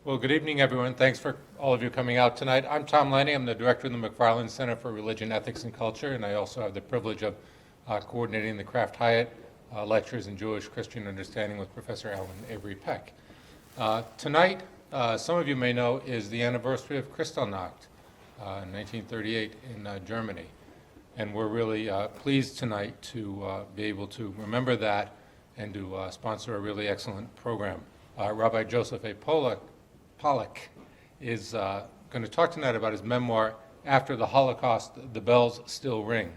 Well, good evening, everyone. Thanks for all of you coming out tonight. I'm Tom Laney. I'm the director of the McFarland Center for Religion, Ethics, and Culture, and I also have the privilege of coordinating the Kraft-Hiatt lectures in Jewish Christian Understanding with Professor Ellen Avery Peck. Tonight, some of you may know, is the anniversary of Kristallnacht in 1938 in Germany. And we're really pleased tonight to be able to remember that and to sponsor a really excellent program. Rabbi Joseph A. Polak is going to talk tonight about his memoir, After the Holocaust, The Bells Still Ring.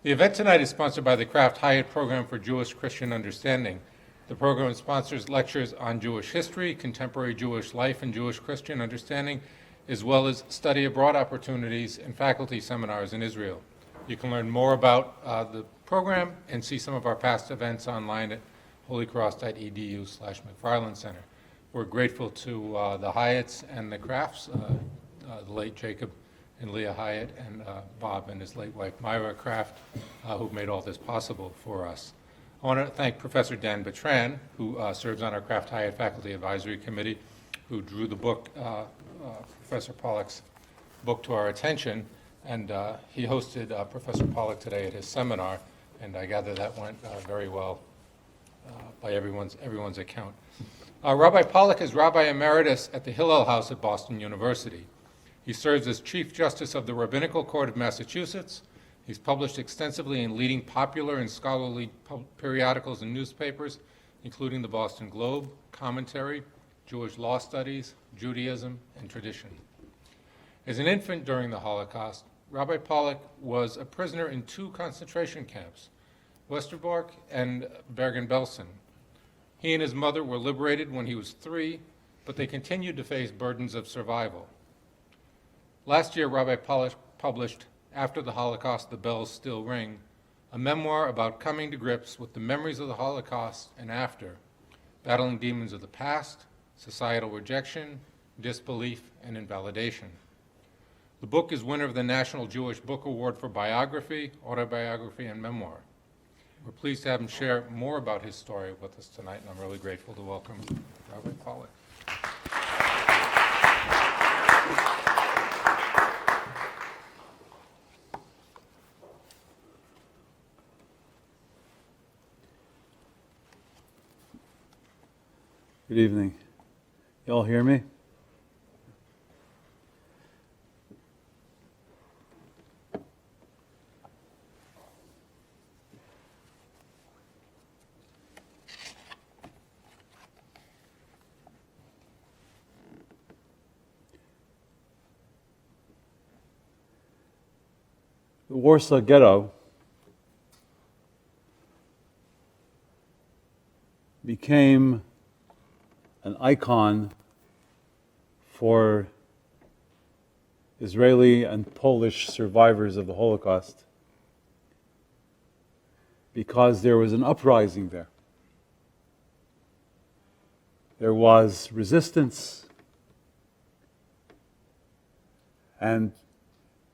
The event tonight is sponsored by the Kraft-Hiatt Program for Jewish Christian Understanding. The program sponsors lectures on Jewish history, contemporary Jewish life, and Jewish Christian understanding, as well as study abroad opportunities and faculty seminars in Israel. You can learn more about the program and see some of our past events online at holycross.edu/McFarland Center. We're grateful to the Hyatts and the Krafts, the late Jacob and Leah Hyatt, and Bob and his late wife Myra Kraft, who made all this possible for us. I want to thank Professor Dan Bertrand, who serves on our Kraft-Hiatt Faculty Advisory Committee, who drew the book, Professor Polak's book, to our attention. And he hosted Professor Polak today at his seminar, and I gather that went very well by everyone's account. Rabbi Polak is Rabbi Emeritus at the Hillel House at Boston University. He serves as Chief Justice of the Rabbinical Court of Massachusetts. He's published extensively in leading popular and scholarly periodicals and newspapers, including the Boston Globe, Commentary, Jewish Law Studies, Judaism, and Tradition. As an infant during the Holocaust, Rabbi Polak was a prisoner in 2 concentration camps, Westerbork and Bergen-Belsen. He and his mother were liberated when he was 3, but they continued to face burdens of survival. Last year, Rabbi Polak published After the Holocaust, The Bells Still Ring, a memoir about coming to grips with the memories of the Holocaust and after, battling demons of the past, societal rejection, disbelief, and invalidation. The book is winner of the National Jewish Book Award for Biography, Autobiography, and Memoir. We're pleased to have him share more about his story with us tonight, and I'm really grateful to welcome Rabbi Polak. Good evening. You all hear me? The Warsaw Ghetto became an icon for Israeli and Polish survivors of the Holocaust because there was an uprising there. There was resistance, and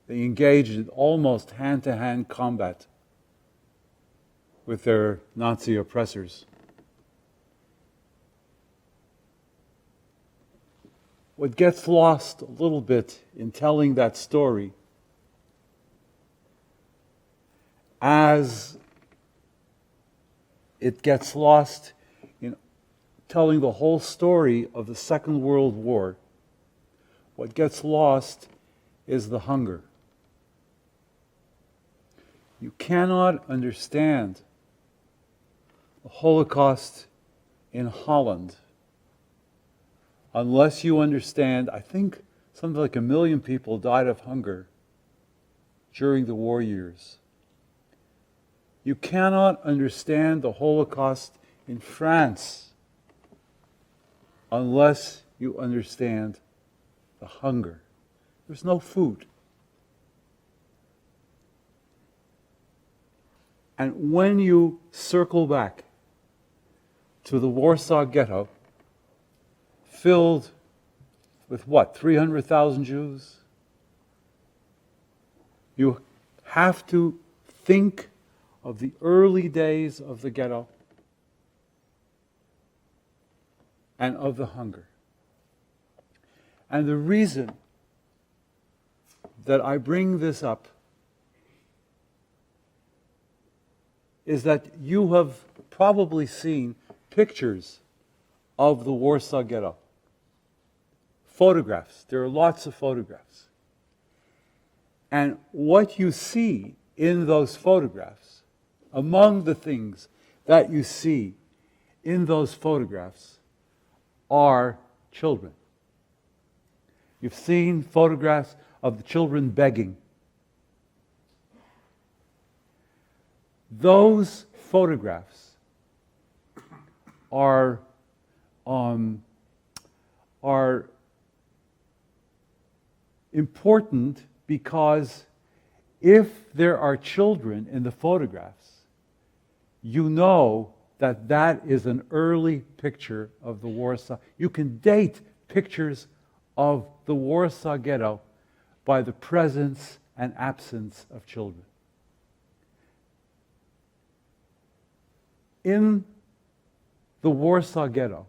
they engaged in almost hand-to-hand combat with their Nazi oppressors. What gets lost a little bit in telling that story, as it gets lost in telling the whole story of the Second World War, what gets lost is the hunger. You cannot understand the Holocaust in Holland unless you understand, I think something like 1 million people died of hunger during the war years. You cannot understand the Holocaust in France unless you understand the hunger. There's no food. And when you circle back to the Warsaw Ghetto, filled with what, 300,000 Jews? You have to think of the early days of the ghetto and of the hunger. And the reason that I bring this up is that you have probably seen pictures of the Warsaw Ghetto. Photographs. There are lots of photographs. And what you see in those photographs, among the things that you see in those photographs, are children. You've seen photographs of the children begging. Those photographs are important because if there are children in the photographs, you know that that is an early picture of the Warsaw. You can date pictures of the Warsaw Ghetto by the presence and absence of children. In the Warsaw Ghetto,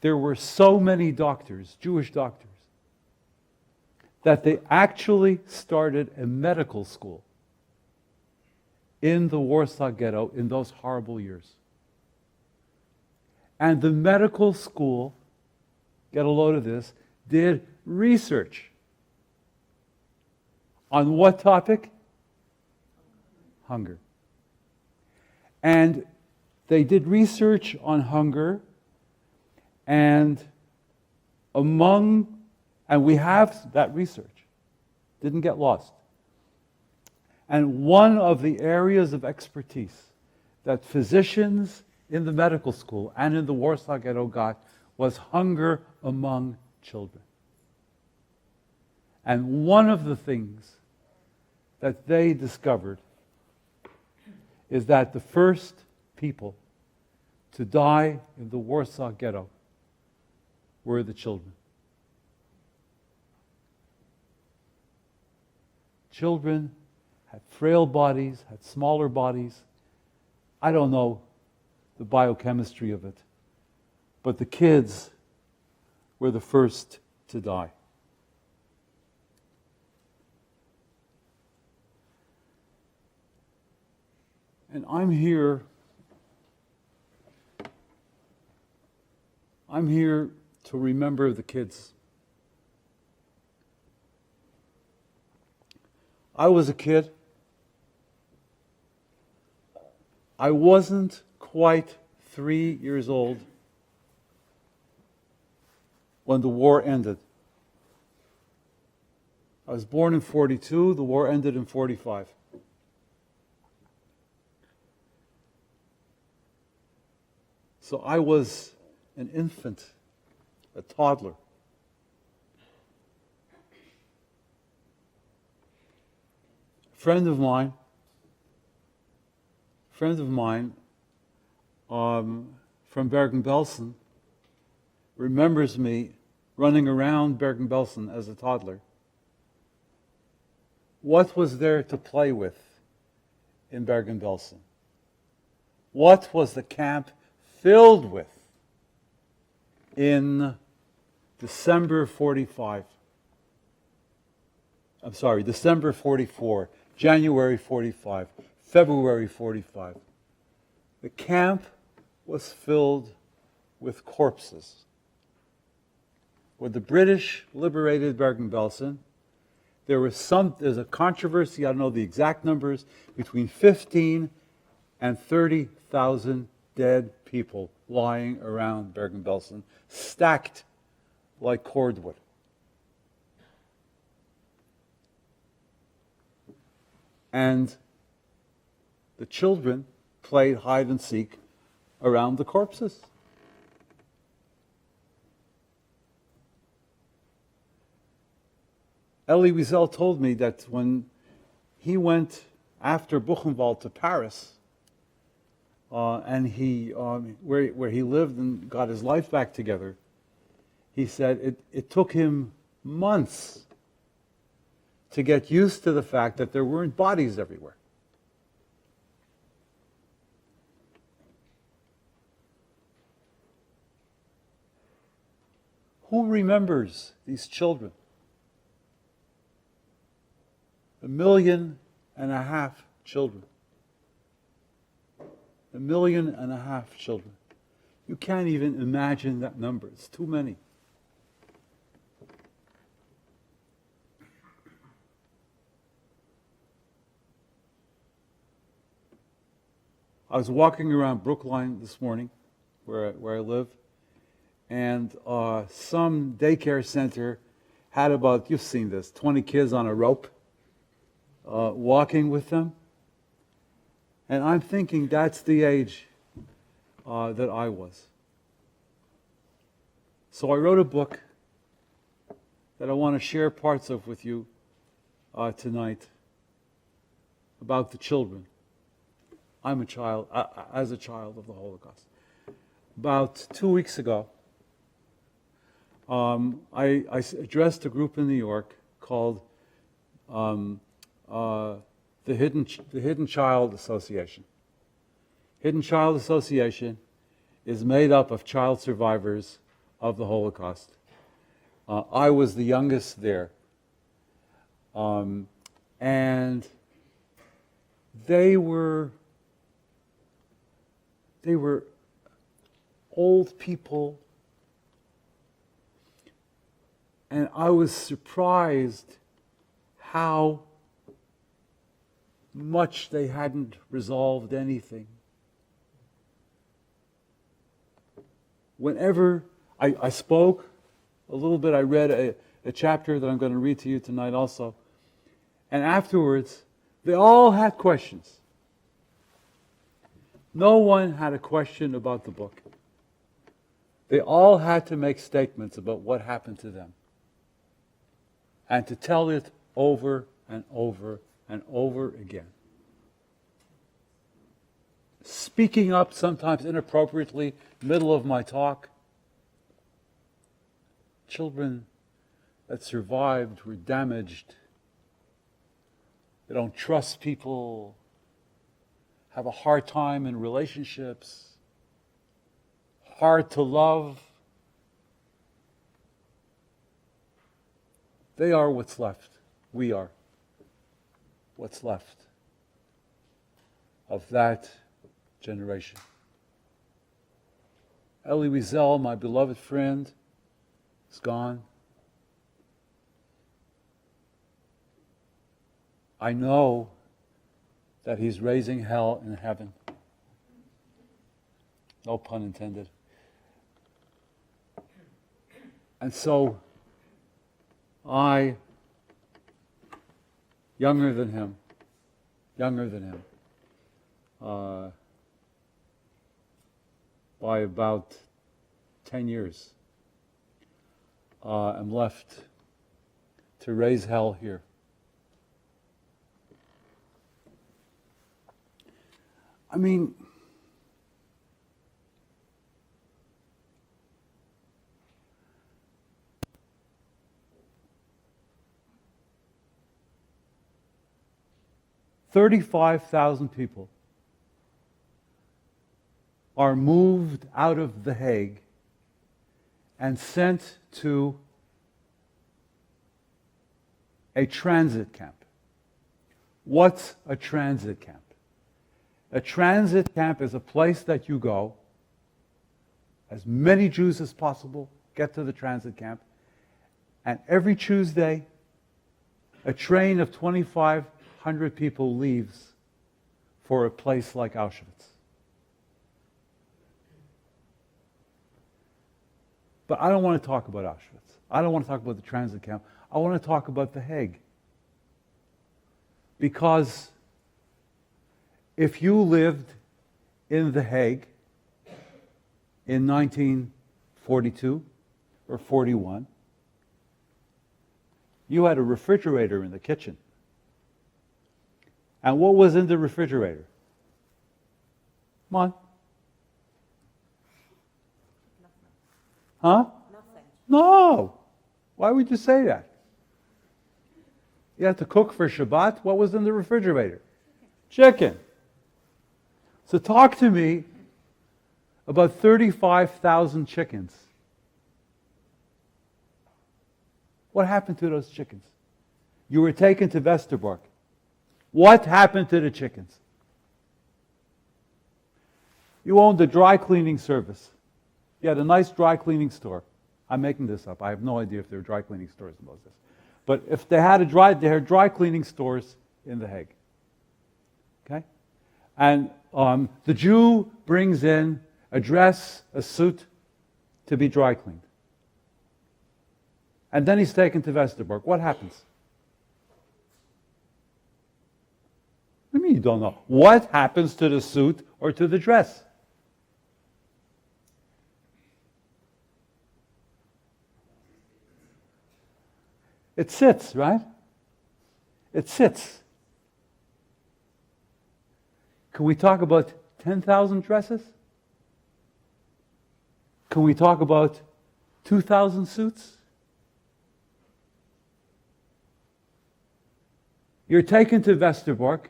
there were so many doctors, Jewish doctors, that they actually started a medical school in the Warsaw Ghetto in those horrible years. And the medical school, get a load of this, did research on what topic? Hunger. And they did research on hunger, and we have that research. Didn't get lost. And one of the areas of expertise that physicians in the medical school and in the Warsaw Ghetto got was hunger among children. And one of the things that they discovered is that the first people to die in the Warsaw Ghetto were the children. Children had frail bodies, had smaller bodies. I don't know the biochemistry of it, but the kids were the first to die. And I'm here to remember the kids. I was a kid. I wasn't quite 3 years old when the war ended. I was born in 42, the war ended in 45. So I was an infant, a toddler. A friend of mine from Bergen-Belsen remembers me running around Bergen-Belsen as a toddler. What was there to play with in Bergen-Belsen? What was the camp filled with in December 44, January 45, February 45. The camp was filled with corpses. When the British liberated Bergen-Belsen, there's a controversy, I don't know the exact numbers, between 15 and 30,000 dead people lying around Bergen-Belsen, stacked like cordwood. And the children played hide and seek around the corpses. Elie Wiesel told me that when he went after Buchenwald to Paris, and where he lived and got his life back together, he said it took him months to get used to the fact that there weren't bodies everywhere. Who remembers these children? 1.5 million children. 1.5 million children. You can't even imagine that number. It's too many. I was walking around Brookline this morning, where I live, and some daycare center had about, you've seen this, 20 kids on a rope, walking with them. And I'm thinking that's the age that I was. So I wrote a book that I want to share parts of with you tonight about the children. I'm a child, as a child of the Holocaust. About 2 weeks ago, I addressed a group in New York called the Hidden Child Association. Hidden Child Association is made up of child survivors of the Holocaust. I was the youngest there. And they were old people, and I was surprised how much they hadn't resolved anything. Whenever I spoke a little bit, I read a chapter that I'm going to read to you tonight also, and afterwards, they all had questions. No one had a question about the book. They all had to make statements about what happened to them, and to tell it over and over and over again. Speaking up sometimes inappropriately, middle of my talk. Children that survived were damaged. They don't trust people, have a hard time in relationships, hard to love. They are what's left. We are what's left of that generation. Elie Wiesel, my beloved friend, is gone. I know that he's raising hell in heaven. No pun intended. And so, I, younger than him, by about 10 years, am left to raise hell here. I mean, $35,000 people are moved out of The Hague and sent to a transit camp. What's a transit camp? A transit camp is a place that you go, as many Jews as possible get to the transit camp, and every Tuesday, a train of 2,500 people leaves for a place like Auschwitz. But I don't want to talk about Auschwitz. I don't want to talk about the transit camp. I want to talk about The Hague. Because if you lived in The Hague in 1942 or 41, you had a refrigerator in the kitchen. And what was in the refrigerator? Come on. Huh? Nothing. No. Why would you say that? You had to cook for Shabbat. What was in the refrigerator? Chicken. So talk to me about 35,000 chickens What happened to those chickens? You were taken to Westerbork. What happened to the chickens? You owned a dry cleaning service. You had a nice dry cleaning store. I'm making this up. I have no idea if there were dry cleaning stores in those days. But if they had dry cleaning stores in The Hague. Okay? And the Jew brings in a dress, a suit, to be dry cleaned. And then he's taken to Westerbork. What happens? What do you mean you don't know? What happens to the suit or to the dress? It sits, right? It sits. Can we talk about 10,000 dresses? Can we talk about 2,000 suits? You're taken to Westerbork,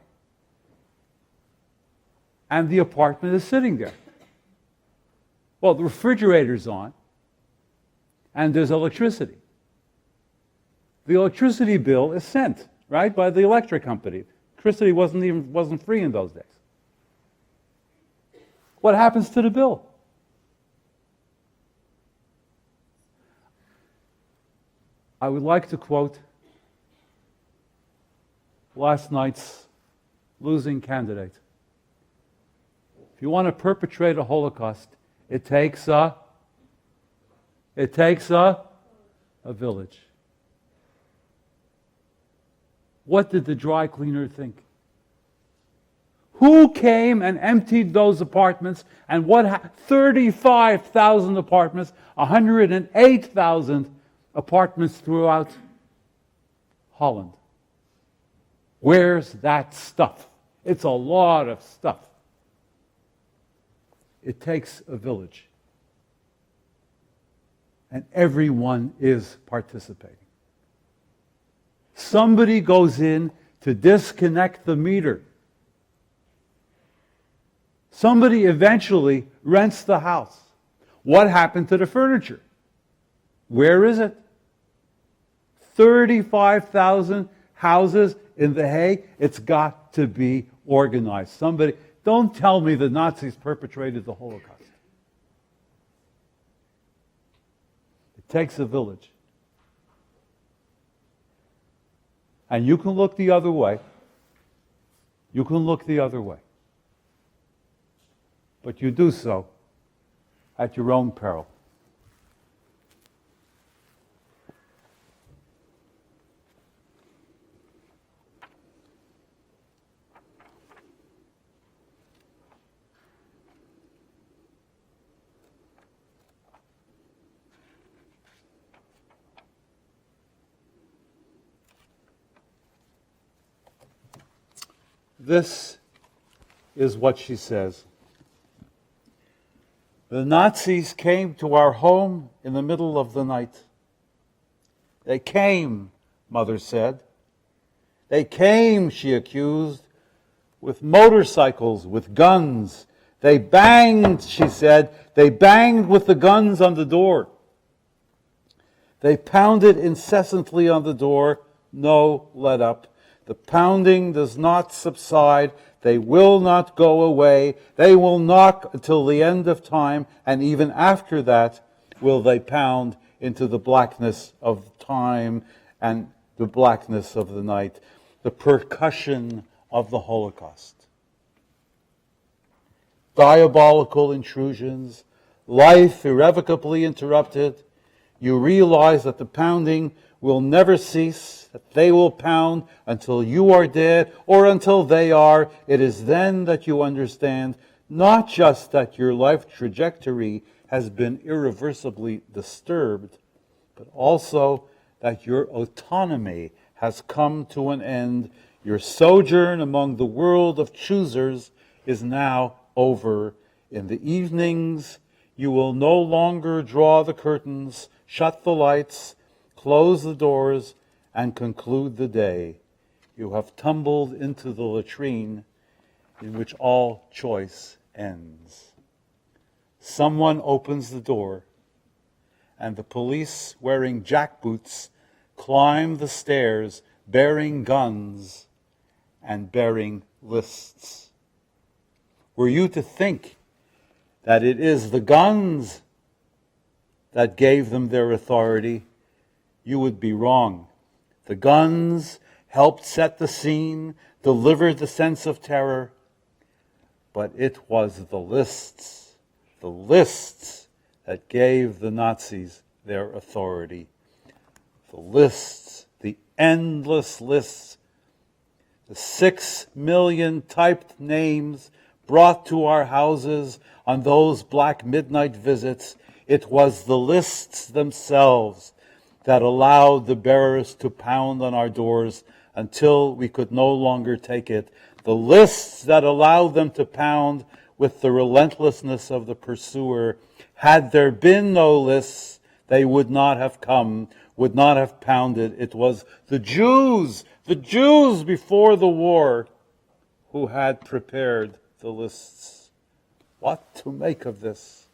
and the apartment is sitting there. Well, the refrigerator's on, and there's electricity. The electricity bill is sent, right, by the electric company. Electricity wasn't free in those days. What happens to the bill? I would like to quote last night's losing candidate. If you want to perpetrate a Holocaust, it takes a village. What did the dry cleaner think? Who came and emptied those apartments? And 35,000 apartments, 108,000 apartments throughout Holland. Where's that stuff? It's a lot of stuff. It takes a village. And everyone is participating. Somebody goes in to disconnect the meter. Somebody eventually rents the house. What happened to the furniture? Where is it? 35,000 houses in The Hague. It's got to be organized. Somebody, don't tell me the Nazis perpetrated the Holocaust. It takes a village. And you can look the other way. You can look the other way. But you do so at your own peril. This is what she says. The Nazis came to our home in the middle of the night. They came, Mother said. They came, she accused, with motorcycles, with guns. They banged, she said. They banged with the guns on the door. They pounded incessantly on the door. No let up. The pounding does not subside. They will not go away. They will knock until the end of time, and even after that will they pound into the blackness of time and the blackness of the night, the percussion of the Holocaust. Diabolical intrusions, life irrevocably interrupted. You realize that the pounding will never cease, that they will pound until you are dead or until they are. It is then that you understand not just that your life trajectory has been irreversibly disturbed, but also that your autonomy has come to an end. Your sojourn among the world of choosers is now over. In the evenings, you will no longer draw the curtains, shut the lights, close the doors, and conclude the day. You have tumbled into the latrine in which all choice ends. Someone opens the door, and the police, wearing jackboots, climb the stairs bearing guns and bearing lists. Were you to think that it is the guns that gave them their authority, you would be wrong. The guns helped set the scene, delivered the sense of terror, but it was the lists that gave the Nazis their authority. The lists, the endless lists, the 6 million typed names brought to our houses on those black midnight visits. It was the lists themselves that allowed the bearers to pound on our doors until we could no longer take it. The lists that allowed them to pound with the relentlessness of the pursuer. Had there been no lists, they would not have come, would not have pounded. It was the Jews before the war who had prepared the lists. What to make of this?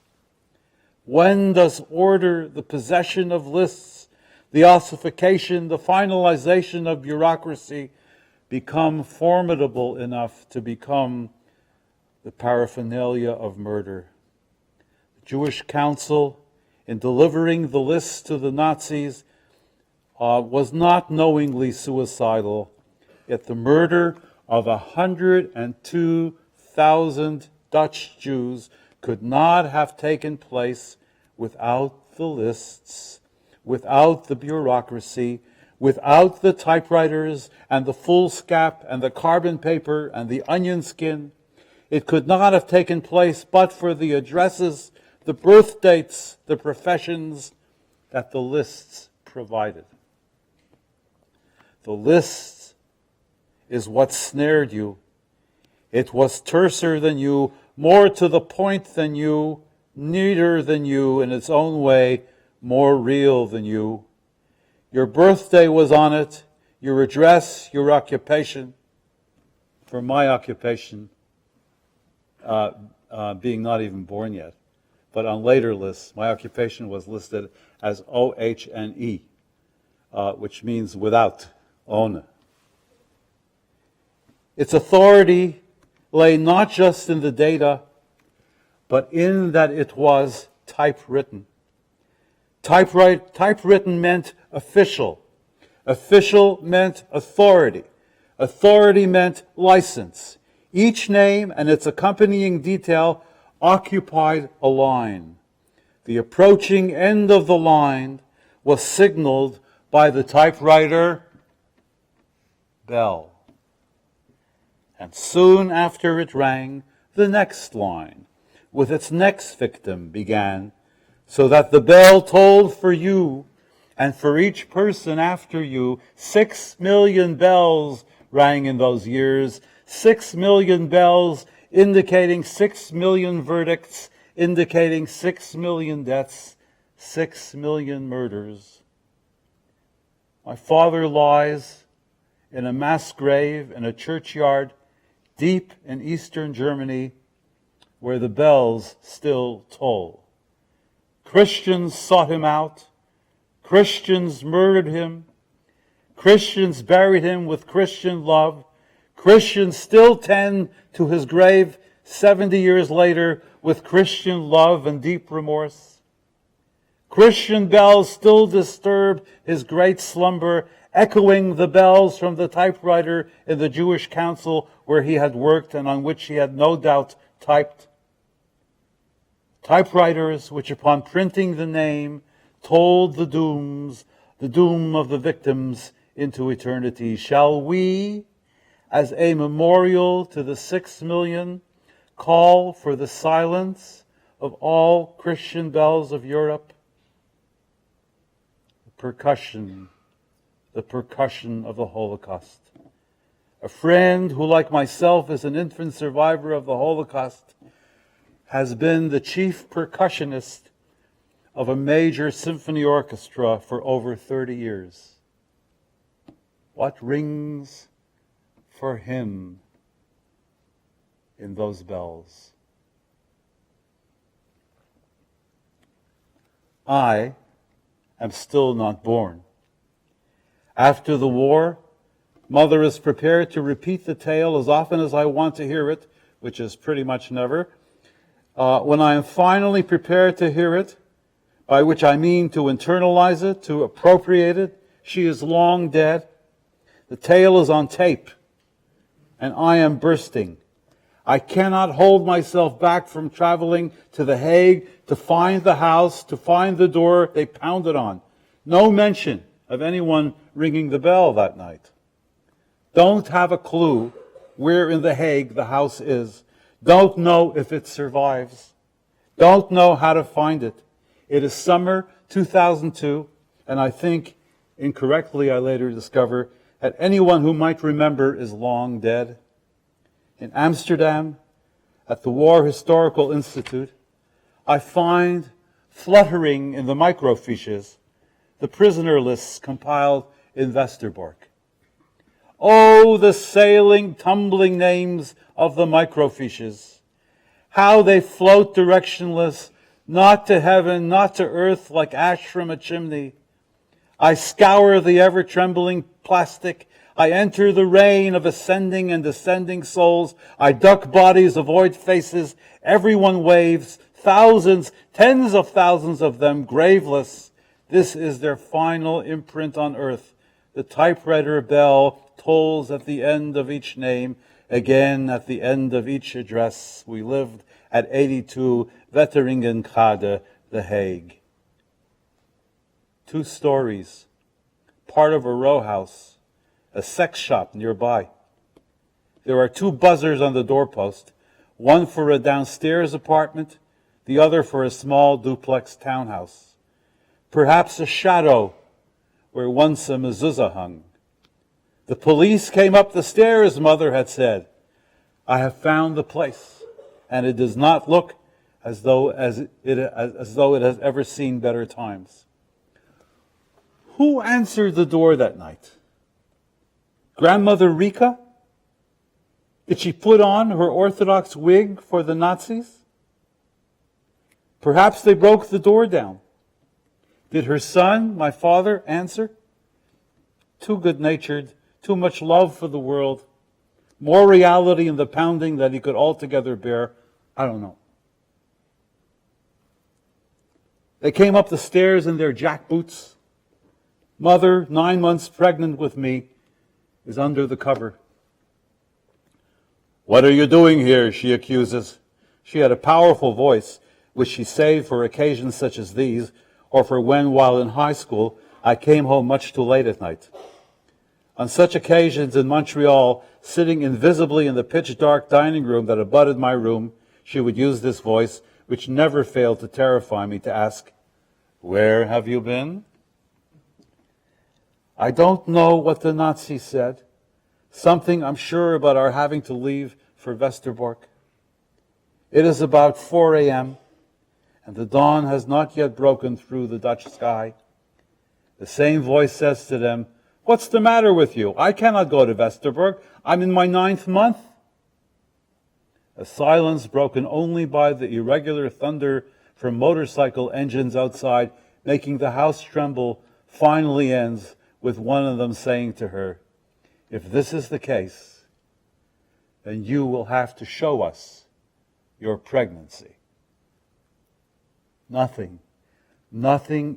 When does order, the possession of lists, the ossification, the finalization of bureaucracy become formidable enough to become the paraphernalia of murder? The Jewish Council, in delivering the lists to the Nazis, was not knowingly suicidal, yet the murder of 102,000 Dutch Jews could not have taken place without the lists, without the bureaucracy, without the typewriters and the foolscap and the carbon paper and the onion skin. It could not have taken place but for the addresses, the birth dates, the professions that the lists provided. The list is what snared you. It was terser than you, more to the point than you, neater than you, in its own way, more real than you. Your birthday was on it, your address, your occupation. For my occupation, being not even born yet, but on later lists, my occupation was listed as O-H-N-E, which means without, ohne. Its authority lay not just in the data, but in that it was typewritten. Typewritten meant official. Official meant authority. Authority meant license. Each name and its accompanying detail occupied a line. The approaching end of the line was signaled by the typewriter bell. And soon after it rang, the next line, with its next victim, began, so that the bell tolled for you and for each person after you. 6 million bells rang in those years, 6 million bells indicating 6 million verdicts, indicating 6 million deaths, 6 million murders. My father lies in a mass grave in a churchyard deep in eastern Germany, where the bells still toll. Christians sought him out. Christians murdered him. Christians buried him with Christian love. Christians still tend to his grave 70 years later with Christian love and deep remorse. Christian bells still disturb his great slumber, echoing the bells from the typewriter in the Jewish Council where he had worked and on which he had no doubt typed. Typewriters which upon printing the name told the doom of the victims into eternity. Shall we, as a memorial to the 6 million, call for the silence of all Christian bells of Europe? The percussion of the Holocaust. A friend who, like myself, is an infant survivor of the Holocaust, has been the chief percussionist of a major symphony orchestra for over 30 years. What rings for him in those bells? I am still not born. After the war, Mother is prepared to repeat the tale as often as I want to hear it, which is pretty much never. When I am finally prepared to hear it, by which I mean to internalize it, to appropriate it, she is long dead. The tale is on tape, and I am bursting. I cannot hold myself back from traveling to The Hague to find the house, to find the door they pounded on. No mention of anyone ringing the bell that night. Don't have a clue where in The Hague the house is. Don't know if it survives. Don't know how to find it. It is summer 2002, and I think, incorrectly I later discover, that anyone who might remember is long dead. In Amsterdam, at the War Historical Institute, I find fluttering in the microfiches the prisoner lists compiled in Westerbork. Oh, the sailing, tumbling names of the microfiches. How they float directionless, not to heaven, not to earth, like ash from a chimney. I scour the ever-trembling plastic. I enter the rain of ascending and descending souls. I duck bodies, avoid faces. Everyone waves. Thousands, tens of thousands of them, graveless. This is their final imprint on earth. The typewriter bell tolls at the end of each name, again at the end of each address. We lived at 82 Wetteringenkade, The Hague. 2 stories, part of a row house, a sex shop nearby. There are 2 buzzers on the doorpost, one for a downstairs apartment, the other for a small duplex townhouse. Perhaps a shadow where once a mezuzah hung. The police came up the stairs, Mother had said. I have found the place, and it does not look as though it has ever seen better times. Who answered the door that night? Grandmother Rika? Did she put on her Orthodox wig for the Nazis? Perhaps they broke the door down. Did her son, my father, answer? Too good-natured, too much love for the world, more reality in the pounding than he could altogether bear. I don't know. They came up the stairs in their jackboots. Mother, 9 months pregnant with me, is under the cover. What are you doing here? She accuses. She had a powerful voice, which she saved for occasions such as these, or for when, while in high school, I came home much too late at night. On such occasions in Montreal, sitting invisibly in the pitch-dark dining room that abutted my room, she would use this voice, which never failed to terrify me, to ask, "Where have you been?" I don't know what the Nazis said. Something, I'm sure, about our having to leave for Westerbork. It is about 4 a.m., and the dawn has not yet broken through the Dutch sky. The same voice says to them, "What's the matter with you? I cannot go to Westerbork. I'm in my 9th month." A silence broken only by the irregular thunder from motorcycle engines outside, making the house tremble, finally ends with one of them saying to her, "If this is the case, then you will have to show us your pregnancy." Nothing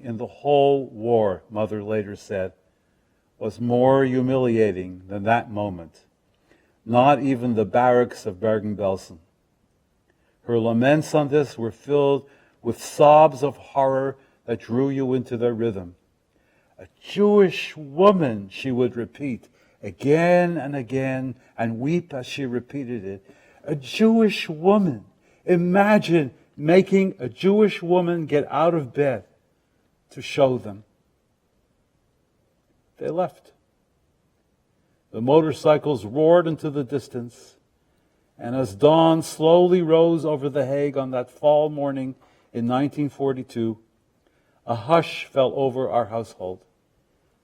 in the whole war, Mother later said, was more humiliating than that moment. Not even the barracks of Bergen-Belsen. Her laments on this were filled with sobs of horror that drew you into their rhythm. "A Jewish woman," she would repeat again and again, and weep as she repeated it. "A Jewish woman." Imagine making a Jewish woman get out of bed to show them. They left. The motorcycles roared into the distance, and as dawn slowly rose over The Hague on that fall morning in 1942, a hush fell over our household.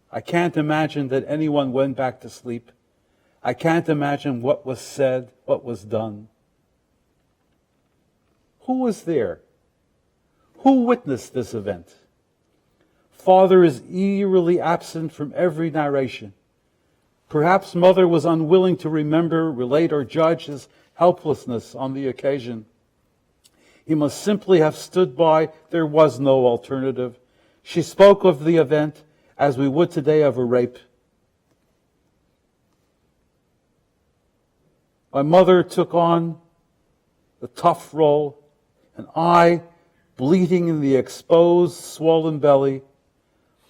I can't imagine that anyone went back to sleep. I can't imagine what was said, what was done. Who was there? Who witnessed this event? Father is eerily absent from every narration. Perhaps mother was unwilling to remember, relate, or judge his helplessness on the occasion. He must simply have stood by. There was no alternative. She spoke of the event as we would today of a rape. My mother took on the tough role, and I, bleeding in the exposed, swollen belly,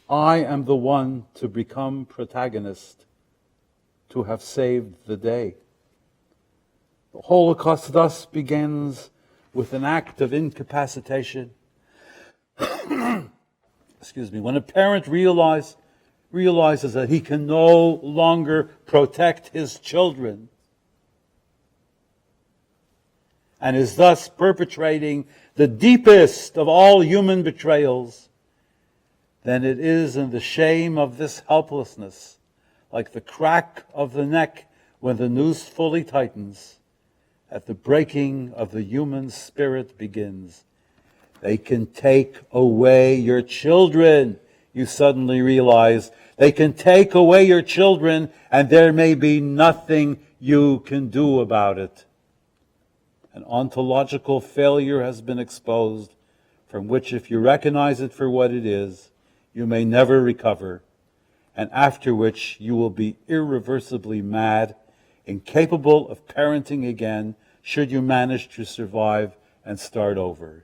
I am the one to become protagonist, to have saved the day. The Holocaust thus begins with an act of incapacitation. Excuse me. When a parent realizes that he can no longer protect his children and is thus perpetrating the deepest of all human betrayals, then it is in the shame of this helplessness, like the crack of the neck when the noose fully tightens, that the breaking of the human spirit begins. They can take away your children, you suddenly realize. They can take away your children, and there may be nothing you can do about it. An ontological failure has been exposed, from which, if you recognize it for what it is, you may never recover, and after which you will be irreversibly mad, incapable of parenting again, should you manage to survive and start over.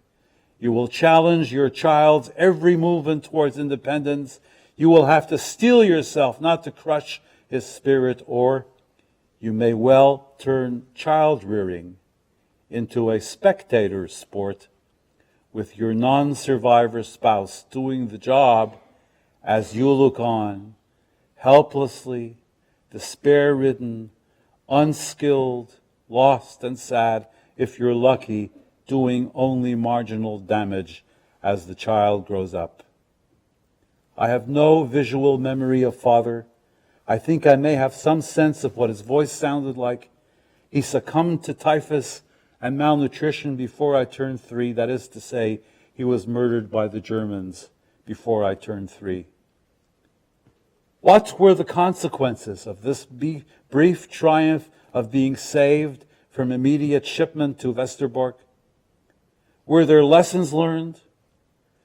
You will challenge your child's every movement towards independence. You will have to steel yourself not to crush his spirit, or you may well turn child rearing into a spectator sport, with your non-survivor spouse doing the job as you look on, helplessly, despair-ridden, unskilled, lost and sad, if you're lucky, doing only marginal damage as the child grows up. I have no visual memory of father. I think I may have some sense of what his voice sounded like. He succumbed to typhus and malnutrition before I turned 3. That is to say, he was murdered by the Germans before I turned 3. What were the consequences of this brief triumph of being saved from immediate shipment to Westerbork? Were there lessons learned?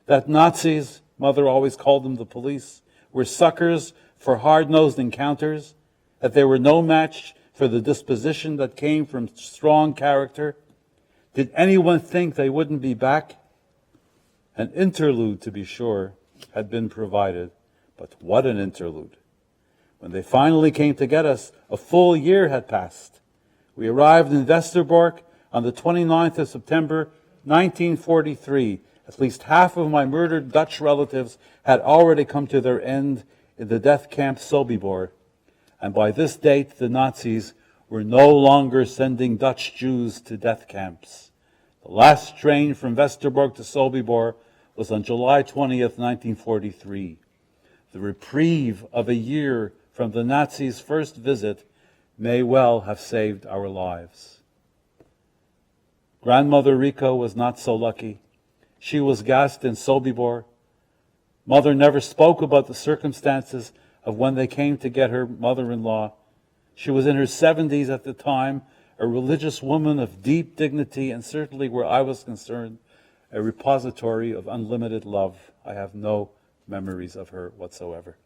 That Nazis, mother always called them the police, were suckers for hard-nosed encounters? That they were no match for the disposition that came from strong character? Did anyone think they wouldn't be back? An interlude, to be sure, had been provided. But what an interlude. When they finally came to get us, a full year had passed. We arrived in Westerbork on the 29th of September, 1943. At least half of my murdered Dutch relatives had already come to their end in the death camp Sobibor. And by this date, the Nazis were no longer sending Dutch Jews to death camps. The last train from Westerbork to Sobibor was on July 20th, 1943. The reprieve of a year from the Nazis' first visit may well have saved our lives. Grandmother Rico was not so lucky. She was gassed in Sobibor. Mother never spoke about the circumstances of when they came to get her mother-in-law. She was in her 70s at the time, a religious woman of deep dignity, and certainly, where I was concerned, a repository of unlimited love. I have no memories of her whatsoever.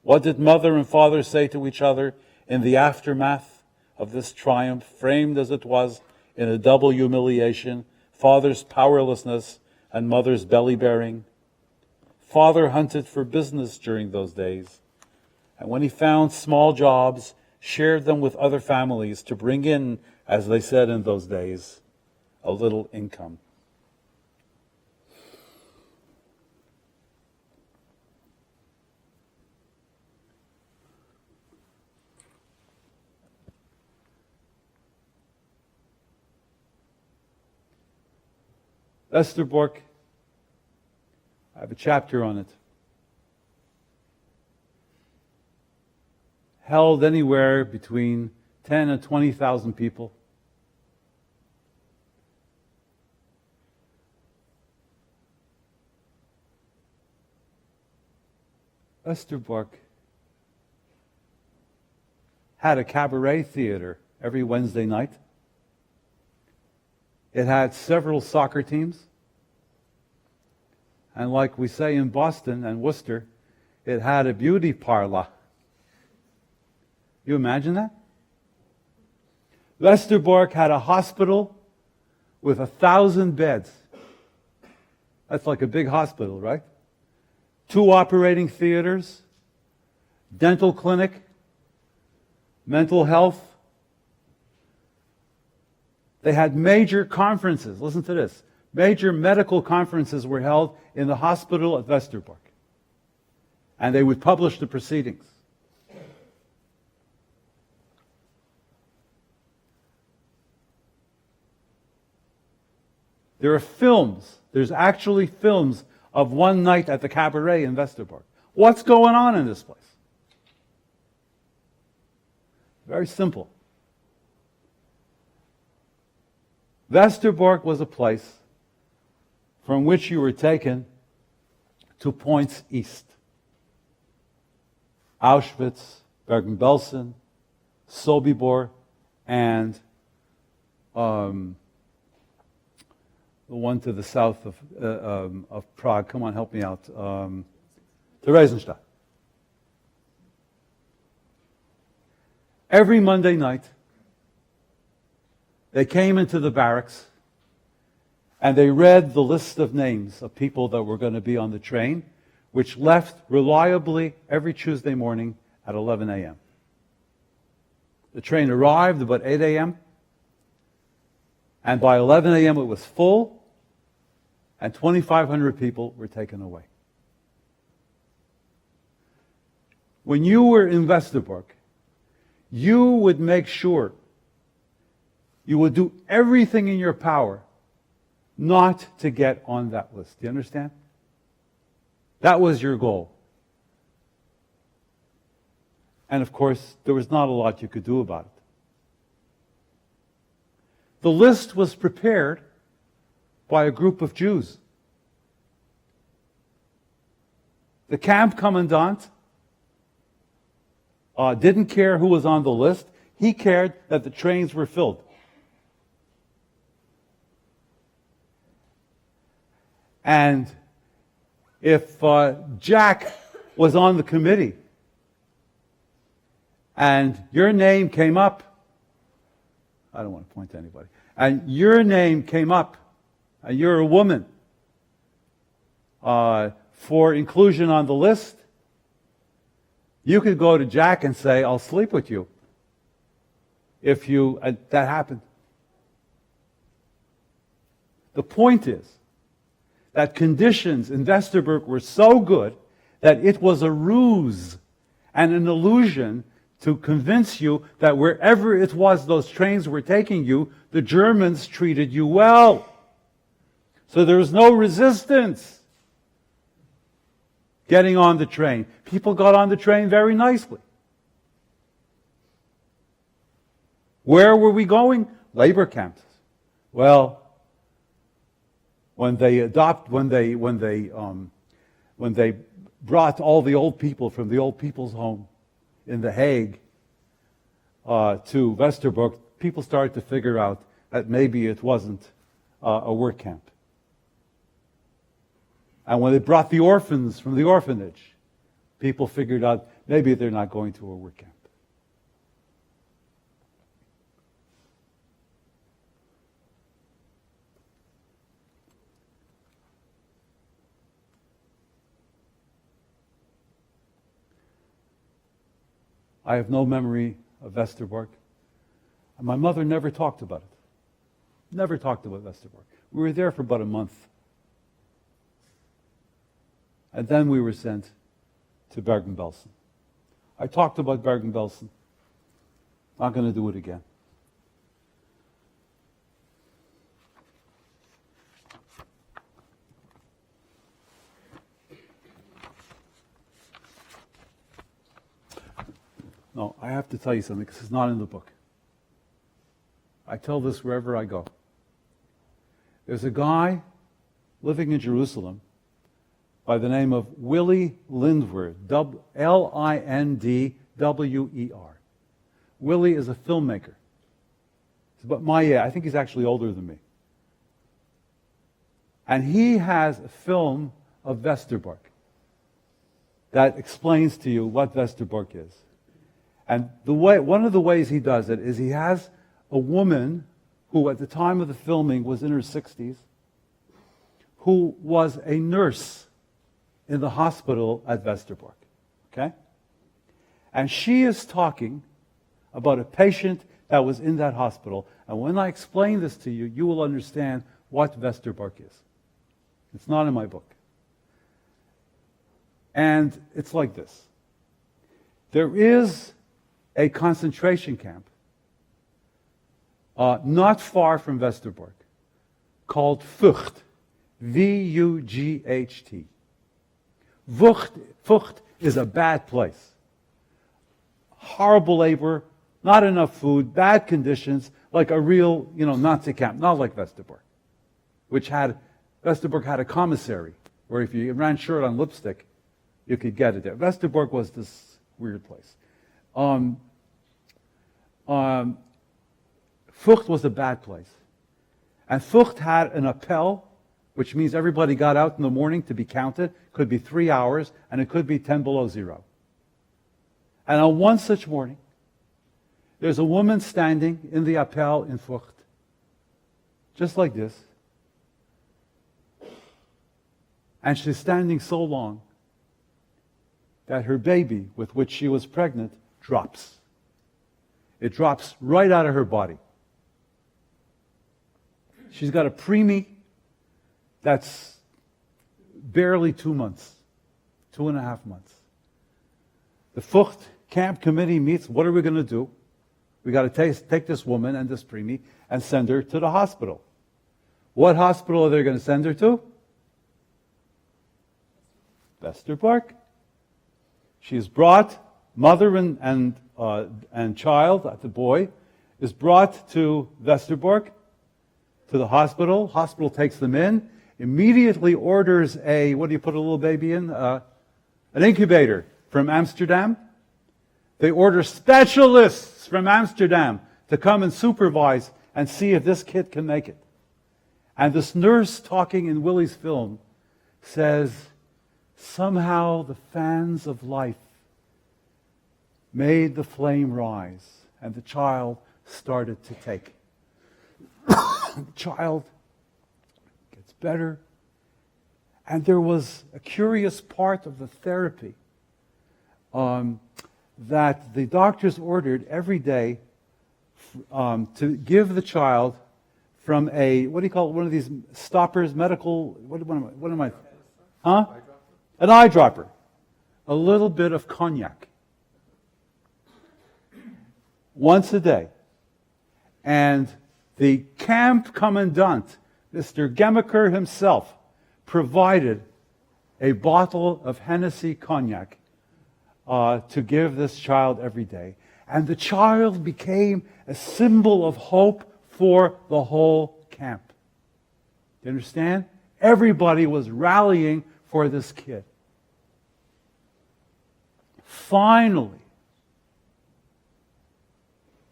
What did mother and father say to each other in the aftermath of this triumph, framed as it was in a double humiliation, father's powerlessness and mother's belly-bearing? Father hunted for business during those days, and when he found small jobs, shared them with other families to bring in, as they said in those days, a little income. Westerbork, I have a chapter on it. Held anywhere between 10 and 20,000 people. Westerbork had a cabaret theater every Wednesday night. It had several soccer teams. And like we say in Boston and Worcester, it had a beauty parlor. You imagine that? Westerbork had a hospital with 1,000 beds. That's like a big hospital, right? 2 operating theaters, dental clinic, mental health. They had major conferences. Listen to this. Major medical conferences were held in the hospital at Westerbork. And they would publish the proceedings. There are films. There's actually films of one night at the cabaret in Westerbork. What's going on in this place? Very simple. Westerbork was a place from which you were taken to points east. Auschwitz, Bergen-Belsen, Sobibor, and the one to the south of Prague. Come on, help me out. Theresienstadt. Every Monday night, they came into the barracks and they read the list of names of people that were going to be on the train, which left reliably every Tuesday morning at 11 a.m. The train arrived about 8 a.m., and by 11 a.m. it was full, and 2,500 people were taken away. When you were in Westerbork, you would make sure, you would do everything in your power not to get on that list. Do you understand? That was your goal. And of course, there was not a lot you could do about it. The list was prepared by a group of Jews. The camp commandant didn't care who was on the list. He cared that the trains were filled. And if Jack was on the committee and your name came up, I don't want to point to anybody, and your name came up, and you're a woman, for inclusion on the list, you could go to Jack and say, I'll sleep with you. If that happened. The point is that conditions in Westerbork were so good that it was a ruse and an illusion to convince you that wherever it was those trains were taking you, the Germans treated you well. So there was no resistance getting on the train. People got on the train very nicely. Where were we going? Labor camps. Well, when they brought all the old people from the old people's home in The Hague to Westerbork, people started to figure out that maybe it wasn't a work camp. And when they brought the orphans from the orphanage, people figured out maybe they're not going to a work camp. I have no memory of Westerbork. And my mother never talked about it. Never talked about Westerbork. We were there for about a month. And then we were sent to Bergen-Belsen. I talked about Bergen-Belsen. Not going to do it again. No, I have to tell you something because it's not in the book. I tell this wherever I go. There's a guy living in Jerusalem by the name of Willie Lindwer, Lindwer. Willie is a filmmaker. He's about my age. I think he's actually older than me. And he has a film of Westerbork that explains to you what Westerbork is. And one of the ways he does it is he has a woman who at the time of the filming was in her 60s, who was a nurse in the hospital at Westerbork. Okay? And she is talking about a patient that was in that hospital. And when I explain this to you, you will understand what Westerbork is. It's not in my book. And it's like this. There is a concentration camp not far from Westerbork called Vught. V-U-G-H-T. Vught is a bad place. Horrible labor, not enough food, bad conditions, like a real, Nazi camp, not like Westerbork, Westerbork had a commissary where if you ran short on lipstick, you could get it there. Westerbork was this weird place. Vught was a bad place. And Vught had an appel, which means everybody got out in the morning to be counted. Could be 3 hours, and it could be 10 below zero. And on one such morning, there's a woman standing in the appel in Vught, just like this. And she's standing so long that her baby, with which she was pregnant, drops. It drops right out of her body. She's got a preemie that's barely 2 months, 2.5 months. The Vught camp committee meets. What are we going to do? We got to take this woman and this preemie and send her to the hospital. What hospital are they going to send her to? Westerbork. She's brought, mother and child, the boy, is brought to Westerbork, to the hospital. Hospital takes them in, immediately orders what do you put a little baby in? An incubator from Amsterdam. They order specialists from Amsterdam to come and supervise and see if this kid can make it. And this nurse talking in Willie's film says, somehow the fans of life made the flame rise, and the child started to take. The child gets better. And there was a curious part of the therapy that the doctors ordered every day to give the child from what do you call it, one of these stoppers, medical, what am I? Huh? An eyedropper. A little bit of cognac. Once a day. And the camp commandant, Mr. Gemaker himself, provided a bottle of Hennessy cognac to give this child every day. And the child became a symbol of hope for the whole camp. Do you understand? Everybody was rallying for this kid. Finally,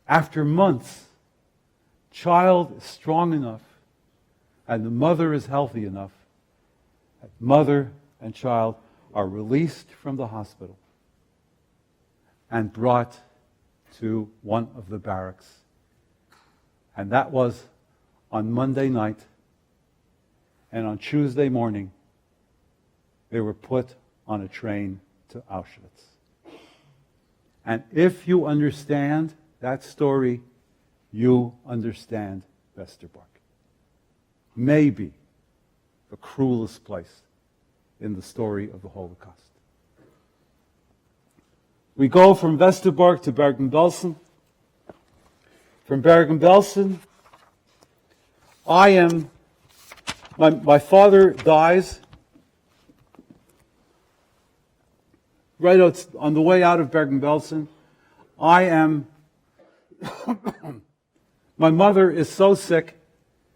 after months, child is strong enough and the mother is healthy enough that mother and child are released from the hospital and brought to one of the barracks. And that was on Monday night. And on Tuesday morning, they were put on a train to Auschwitz. And if you understand that story, you understand Westerbork. Maybe the cruelest place in the story of the Holocaust. We go from Westerbork to Bergen-Belsen. From Bergen-Belsen, my father dies right out, on the way out of Bergen-Belsen. My mother is so sick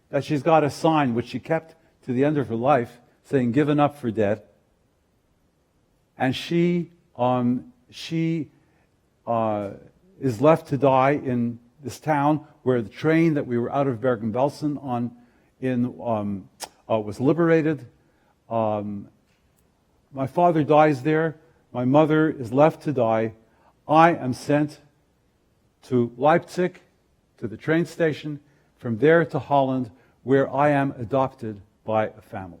that she's got a sign which she kept to the end of her life saying, "Given up for dead." and she is left to die in this town where the train that we were out of Bergen-Belsen on was liberated. My father dies there. My mother is left to die. I am sent to Leipzig, to the train station, from there to Holland, where I am adopted by a family.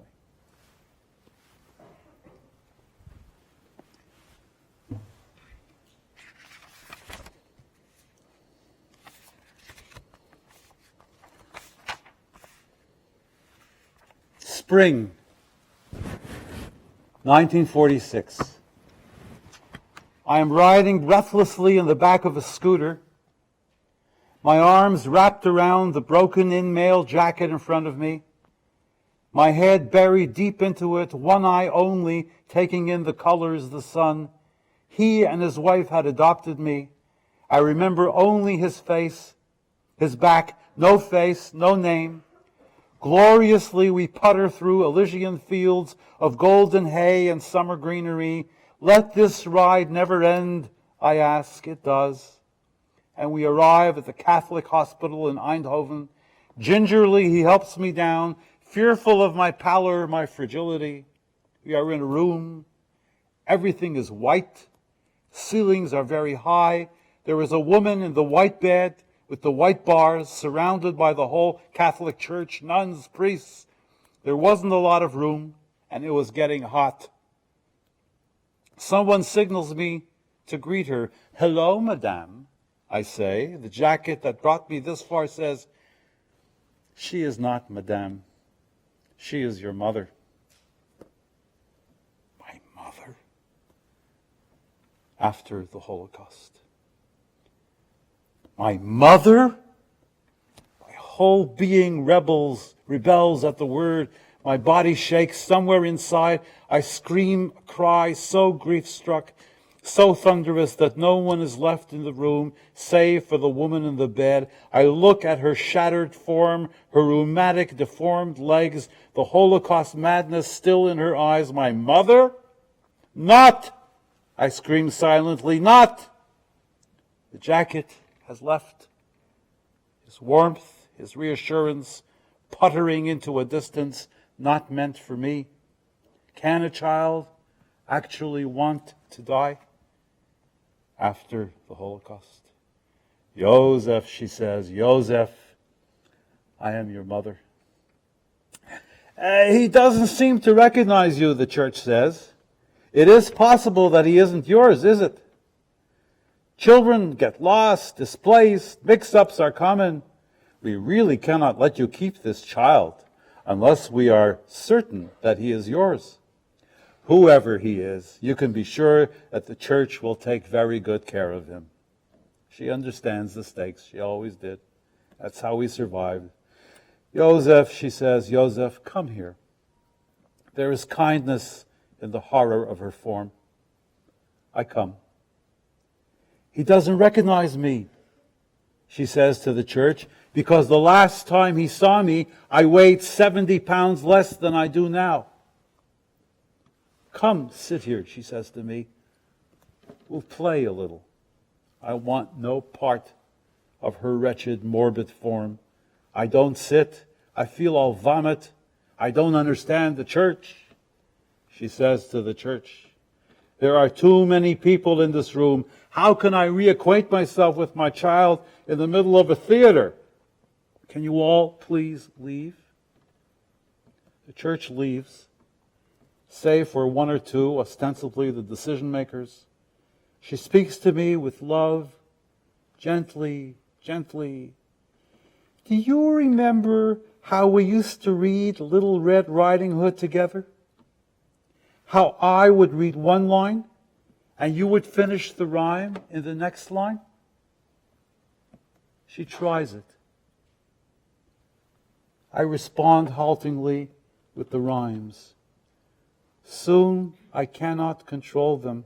Spring, 1946. I am riding breathlessly in the back of a scooter, my arms wrapped around the broken-in mail jacket in front of me, my head buried deep into it, one eye only taking in the colors, the sun. He and his wife had adopted me. I remember only his face, his back, no face, no name. Gloriously we putter through Elysian fields of golden hay and summer greenery. Let this ride never end, I ask. It does. And we arrive at the Catholic hospital in Eindhoven. Gingerly he helps me down, fearful of my pallor, my fragility. We are in a room. Everything is white. Ceilings are very high. There is a woman in the white bed with the white bars, surrounded by the whole Catholic Church, nuns, priests. There wasn't a lot of room, and it was getting hot. Someone signals me to greet her. Hello, madame, I say. The jacket that brought me this far says, she is not madame. She is your mother. My mother? After the Holocaust. My mother? My whole being rebels at the word. My body shakes somewhere inside. I scream, cry, so grief-struck, so thunderous that no one is left in the room, save for the woman in the bed. I look at her shattered form, her rheumatic, deformed legs, the Holocaust madness still in her eyes. My mother? Not! I scream silently, not! The jacket has left. His warmth, his reassurance, puttering into a distance not meant for me. Can a child actually want to die after the Holocaust? Joseph, she says, Joseph, I am your mother. He doesn't seem to recognize you, the church says. It is possible that he isn't yours, is it? Children get lost, displaced, mix-ups are common. We really cannot let you keep this child unless we are certain that he is yours. Whoever he is, you can be sure that the church will take very good care of him. She understands the stakes. She always did. That's how we survived. Joseph, she says, Joseph, come here. There is kindness in the horror of her form. I come. He doesn't recognize me, she says to the church, because the last time he saw me, I weighed 70 pounds less than I do now. Come, sit here, she says to me. We'll play a little. I want no part of her wretched, morbid form. I don't sit. I feel I'll vomit. I don't understand the church, she says to the church. There are too many people in this room. How can I reacquaint myself with my child in the middle of a theater? Can you all please leave? The church leaves, save for one or two, ostensibly the decision makers. She speaks to me with love, gently, gently. Do you remember how we used to read Little Red Riding Hood together? How I would read one line and you would finish the rhyme in the next line? She tries it. I respond haltingly with the rhymes. Soon I cannot control them.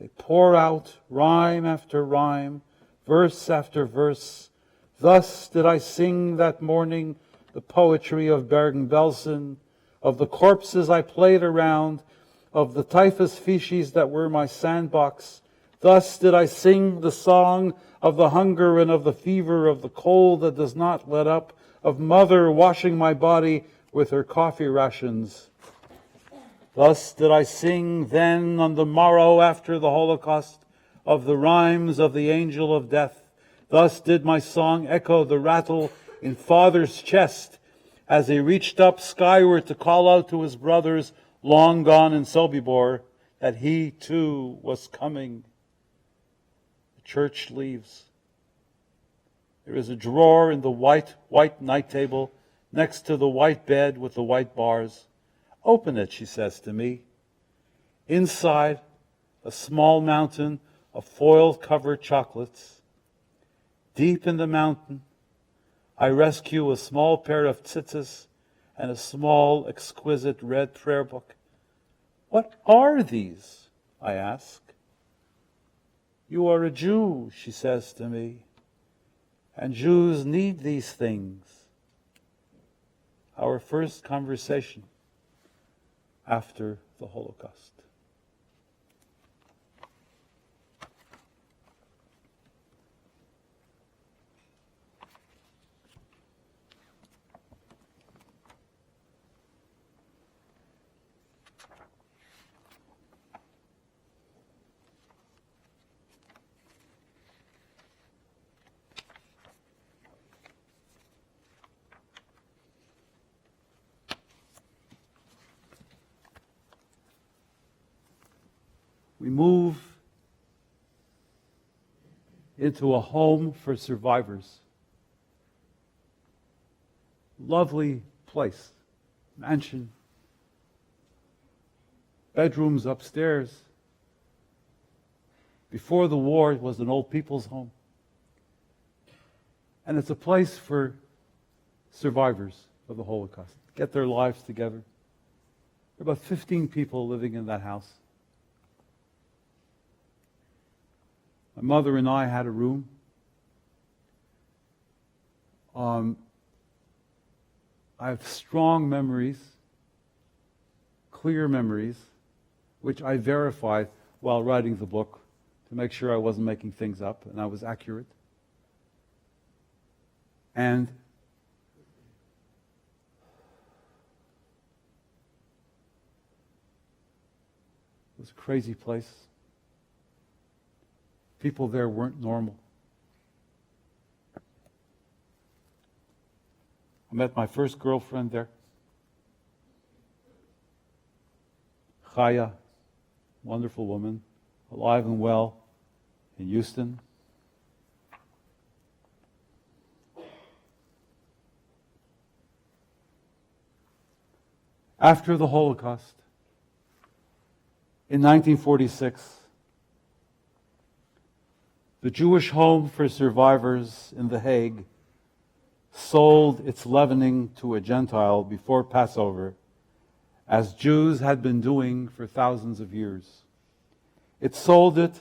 They pour out rhyme after rhyme, verse after verse. Thus did I sing that morning the poetry of Bergen-Belsen, of the corpses I played around, of the typhus feces that were my sandbox. Thus did I sing the song of the hunger and of the fever, of the cold that does not let up, of mother washing my body with her coffee rations. Thus did I sing then on the morrow after the Holocaust of the rhymes of the angel of death. Thus did my song echo the rattle in father's chest as he reached up skyward to call out to his brothers long gone in Sobibor that he too was coming. The church leaves. There is a drawer in the white night table next to the white bed with the white bars. Open it, she says to me. Inside, a small mountain of foil-covered chocolates. Deep in the mountain, I rescue a small pair of tzitzis and a small, exquisite red prayer book. What are these? I ask. You are a Jew, she says to me, and Jews need these things. Our first conversation after the Holocaust. We move into a home for survivors. Lovely place, mansion, bedrooms upstairs. Before the war, it was an old people's home. And it's a place for survivors of the Holocaust. Get their lives together. There are about 15 people living in that house. My mother and I had a room. I have strong memories, clear memories, which I verified while writing the book to make sure I wasn't making things up and I was accurate. And it was a crazy place. People there weren't normal. I met my first girlfriend there. Chaya, wonderful woman, alive and well in Houston. After the Holocaust, in 1946, the Jewish Home for Survivors in The Hague sold its leavening to a Gentile before Passover, as Jews had been doing for thousands of years. It sold it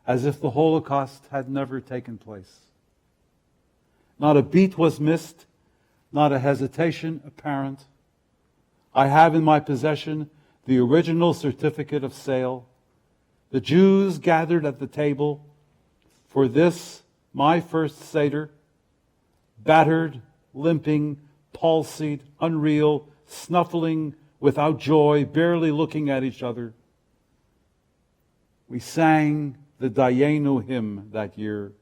as if the Holocaust had never taken place. Not a beat was missed, not a hesitation apparent. I have in my possession the original certificate of sale. The Jews gathered at the table for this, my first Seder, battered, limping, palsied, unreal, snuffling, without joy, barely looking at each other. We sang the Dayenu hymn that year,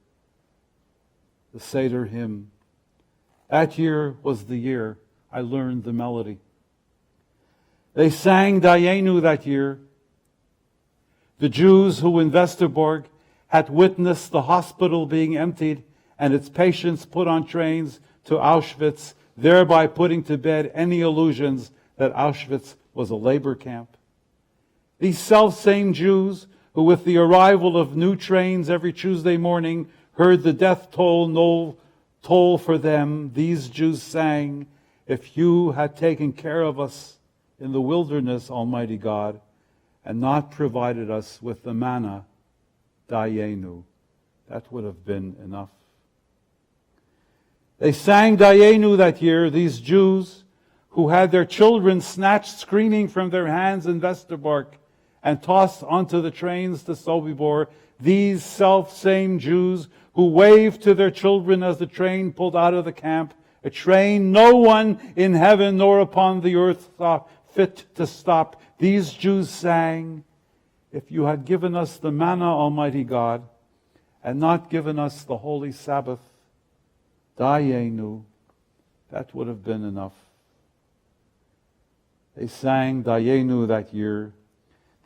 the Seder hymn. That year was the year I learned the melody. They sang Dayenu that year. The Jews who in Westerbork had witnessed the hospital being emptied and its patients put on trains to Auschwitz, thereby putting to bed any illusions that Auschwitz was a labor camp. These self-same Jews who with the arrival of new trains every Tuesday morning heard the death toll for them, these Jews sang, "If you had taken care of us in the wilderness, Almighty God, and not provided us with the manna, Dayenu," that would have been enough. They sang Dayenu that year, these Jews who had their children snatched screaming from their hands in Westerbork and tossed onto the trains to Sobibor, these self-same Jews who waved to their children as the train pulled out of the camp, a train no one in heaven nor upon the earth thought fit to stop, these Jews sang, if you had given us the manna, Almighty God, and not given us the holy Sabbath, Dayenu, that would have been enough. They sang Dayenu that year.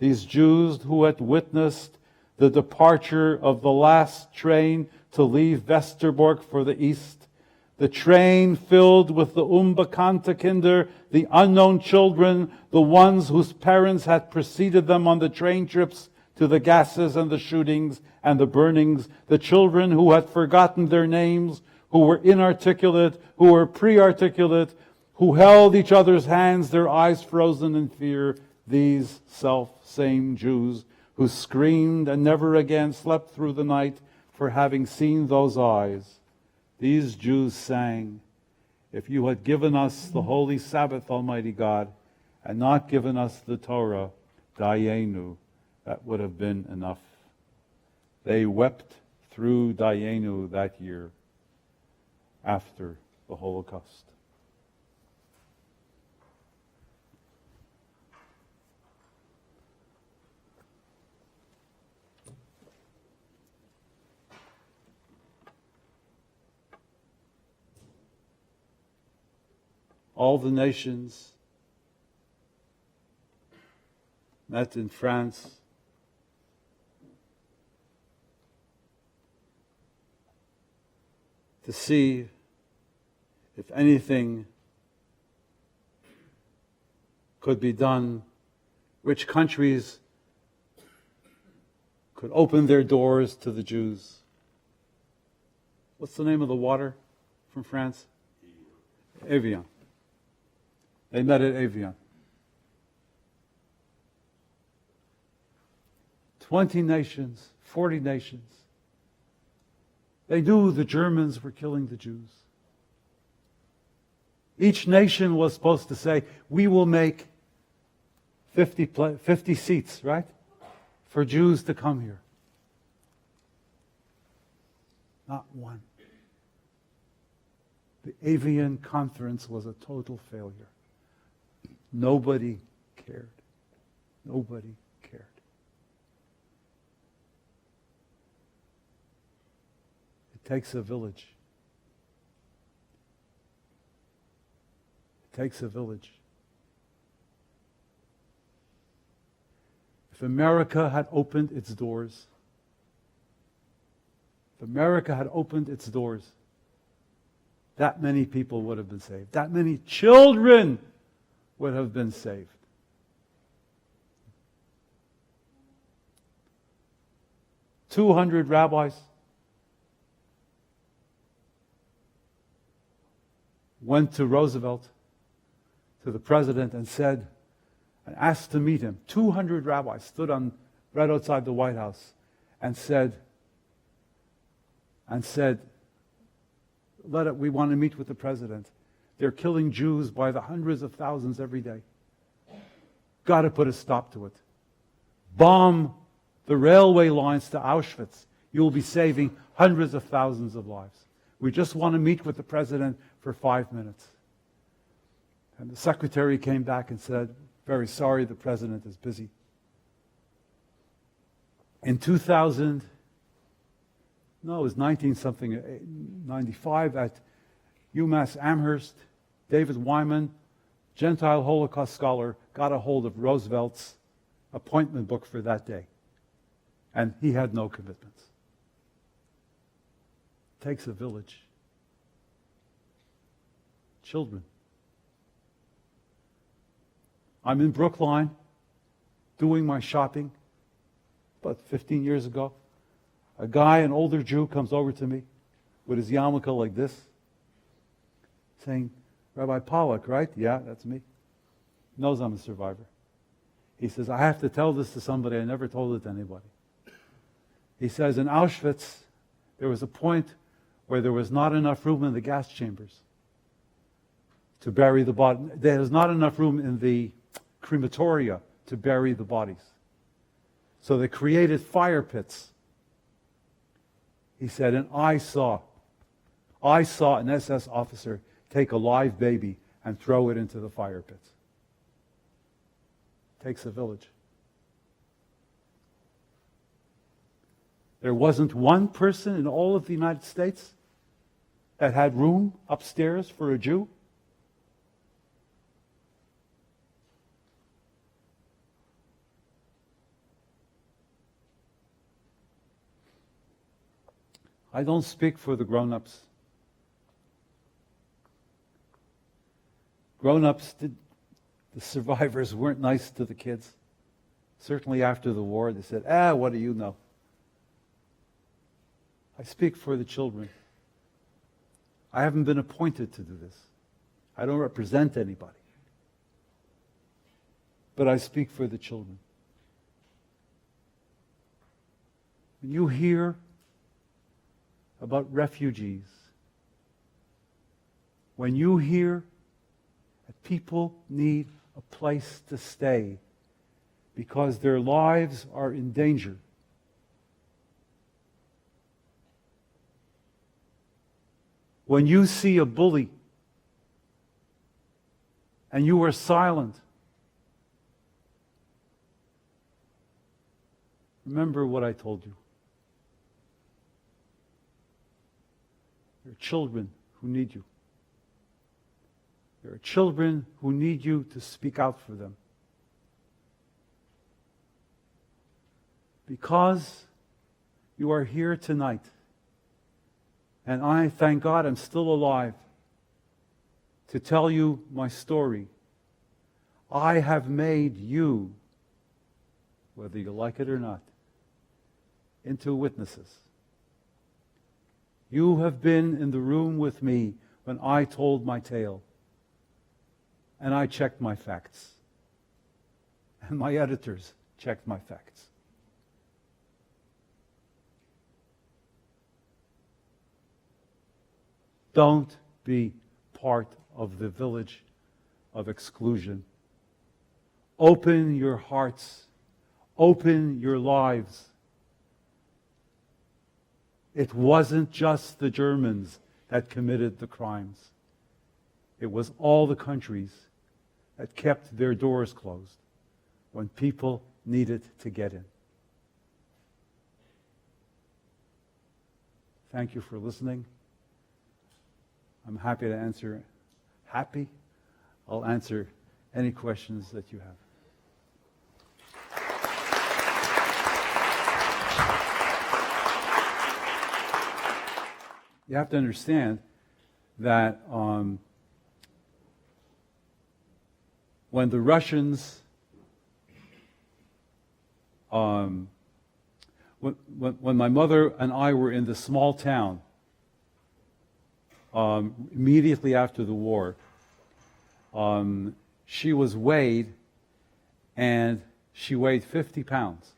These Jews who had witnessed the departure of the last train to leave Westerbork for the east, the train filled with the unbekannte Kinder, the unknown children, the ones whose parents had preceded them on the train trips to the gases and the shootings and the burnings, the children who had forgotten their names, who were inarticulate, who were pre-articulate, who held each other's hands, their eyes frozen in fear, these self-same Jews who screamed and never again slept through the night for having seen those eyes. These Jews sang, if you had given us the holy Sabbath, Almighty God, and not given us the Torah, Dayenu, that would have been enough. They wept through Dayenu that year after the Holocaust. All the nations met in France to see if anything could be done, which countries could open their doors to the Jews. What's the name of the water from France? Evian. They met at Evian. 20 nations, 40 nations. They knew the Germans were killing the Jews. Each nation was supposed to say, we will make 50 seats, right? For Jews to come here. Not one. The Evian conference was a total failure. Nobody cared. Nobody cared. It takes a village. It takes a village. If America had opened its doors, that many people would have been saved. That many children would have been saved. "200 rabbis went to Roosevelt, to the president, and asked to meet him. 200 rabbis stood right outside the White House and said, we want to meet with the president. They're killing Jews by the hundreds of thousands every day. Got to put a stop to it. Bomb the railway lines to Auschwitz. You'll be saving hundreds of thousands of lives. We just want to meet with the president for 5 minutes." And the secretary came back and said, "Very sorry, the president is busy." In 2000, no, it was 95 at UMass Amherst, David Wyman, Gentile Holocaust scholar, got a hold of Roosevelt's appointment book for that day. And he had no commitments. It takes a village. Children. I'm in Brookline doing my shopping about 15 years ago. A guy, an older Jew, comes over to me with his yarmulke like this, saying, "Rabbi Polak, right?" "Yeah, that's me." He knows I'm a survivor. He says, "I have to tell this to somebody. I never told it to anybody." He says, in Auschwitz, there was a point where there was not enough room in the gas chambers. to bury the body. There's not enough room in the crematoria to bury the bodies. So they created fire pits. He said, and I saw an SS officer take a live baby and throw it into the fire pits. Takes a village. There wasn't one person in all of the United States that had room upstairs for a Jew. I don't speak for the grown-ups. Grown-ups, the survivors weren't nice to the kids. Certainly after the war, they said, what do you know? I speak for the children. I haven't been appointed to do this. I don't represent anybody. But I speak for the children. When you hear about refugees, when you hear that people need a place to stay because their lives are in danger, when you see a bully and you are silent, remember what I told you. There are children who need you. There are children who need you to speak out for them. Because you are here tonight, and I, thank God, I'm still alive to tell you my story. I have made you, whether you like it or not, into witnesses. You have been in the room with me when I told my tale, and I checked my facts, and my editors checked my facts. Don't be part of the village of exclusion. Open your hearts. Open your lives. It wasn't just the Germans that committed the crimes. It was all the countries that kept their doors closed when people needed to get in. Thank you for listening. I'm happy to answer. I'll answer any questions that you have. You have to understand that when the Russians, when my mother and I were in the small town, immediately after the war, she was weighed, and she weighed 50 pounds.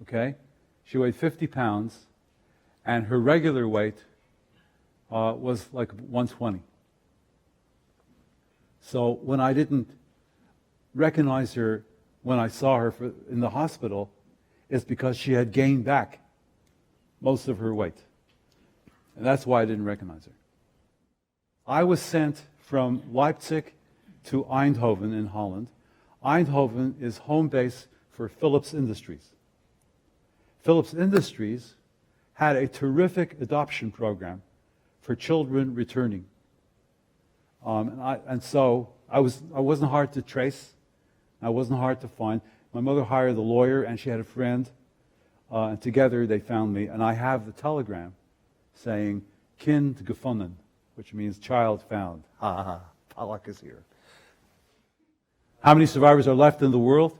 Okay? She weighed 50 pounds, and her regular weight was like 120. So when I didn't recognize her when I saw her in the hospital, it's because she had gained back most of her weight. And that's why I didn't recognize her. I was sent from Leipzig to Eindhoven in Holland. Eindhoven is home base for Philips Industries. Philips Industries had a terrific adoption program for children returning. So I wasn't hard to trace. I wasn't hard to find. My mother hired a lawyer, and she had a friend. And together they found me. And I have the telegram saying, Kind gevonden, which means child found. Ha ha, Polak is here. How many survivors are left in the world?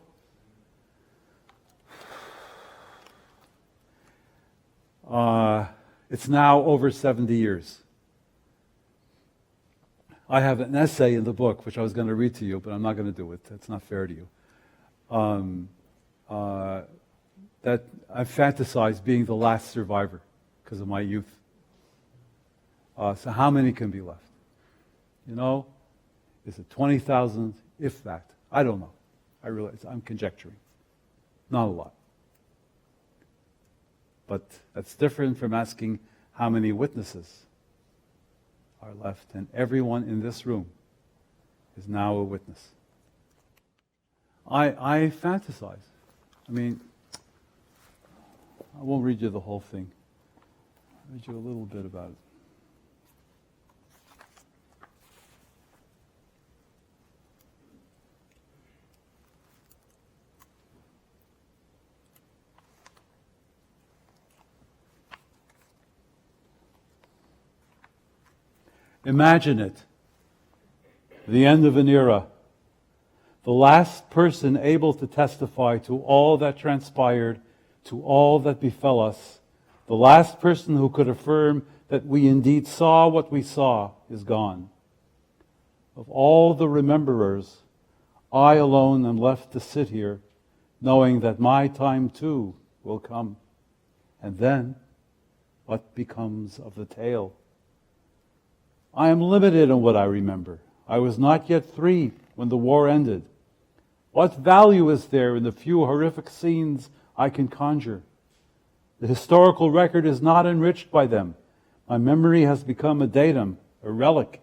It's now over 70 years. I have an essay in the book, which I was going to read to you, but I'm not going to do it. It's not fair to you. That I fantasize being the last survivor because of my youth. So how many can be left? You know? Is it 20,000, if that? I don't know. I realize I'm conjecturing. Not a lot. But that's different from asking how many witnesses are left, and everyone in this room is now a witness. I fantasize. I mean, I won't read you the whole thing. I'll read you a little bit about it. Imagine it. The end of an era. The last person able to testify to all that transpired, to all that befell us, the last person who could affirm that we indeed saw what we saw is gone. Of all the rememberers, I alone am left to sit here, knowing that my time too will come. And then, what becomes of the tale? I am limited in what I remember. I was not yet 3 when the war ended. What value is there in the few horrific scenes I can conjure? The historical record is not enriched by them. My memory has become a datum, a relic,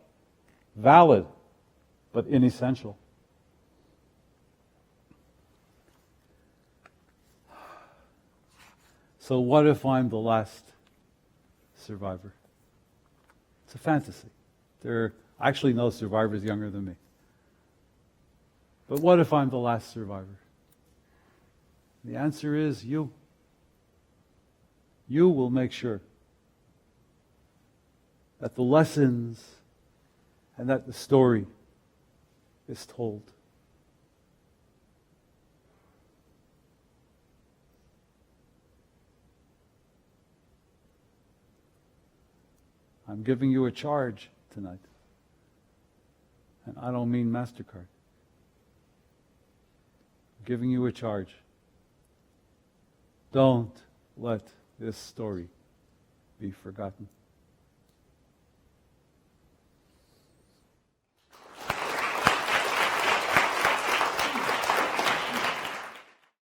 valid, but inessential. So what if I'm the last survivor? It's a fantasy. There are actually no survivors younger than me. But what if I'm the last survivor? The answer is you. You will make sure that the lessons and that the story is told. I'm giving you a charge tonight. And I don't mean MasterCard. I'm giving you a charge. Don't let this story be forgotten.